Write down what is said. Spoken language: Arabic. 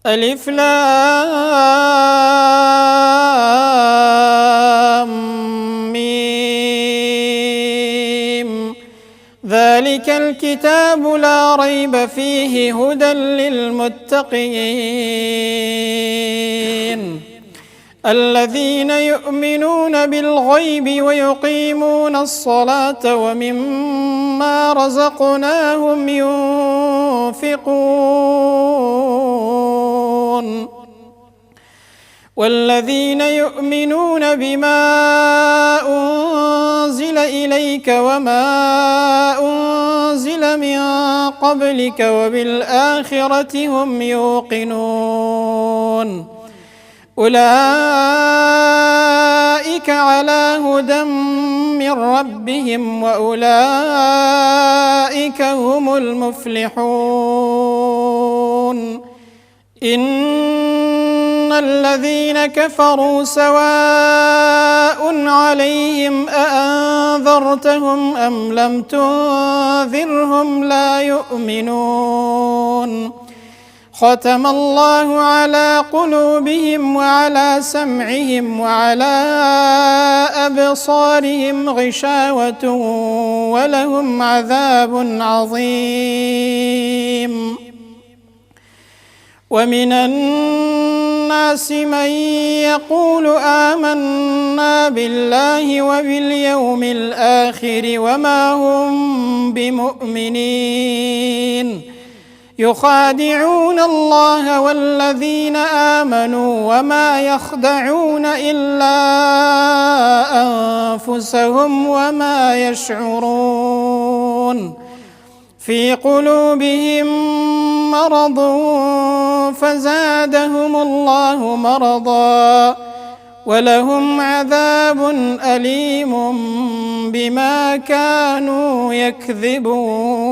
ألف لام ميم. ذلك الكتاب لا ريب فيه هدى للمتقين الذين يؤمنون بالغيب ويقيمون الصلاة ومما رزقناهم ينفقون والذين يؤمنون بما أنزل إليك وما أنزل من قبلك وبالآخرة هم يوقنون أولئك على هدى من ربهم وأولئك هم المفلحون إن الذين كفروا سواء عليهم أأنذرتهم أم لم تنذرهم لا يؤمنون ختم الله على قلوبهم وعلى سمعهم وعلى أبصارهم غشاوة ولهم عذاب عظيم ومن الناس من يقول آمنا بالله وباليوم الآخر وما هم بمؤمنين يخادعون الله والذين آمنوا وما يخدعون إلا أنفسهم وما يشعرون في قلوبهم مرض فزادهم الله مرضا ولهم عذاب أليم بما كانوا يكذبون.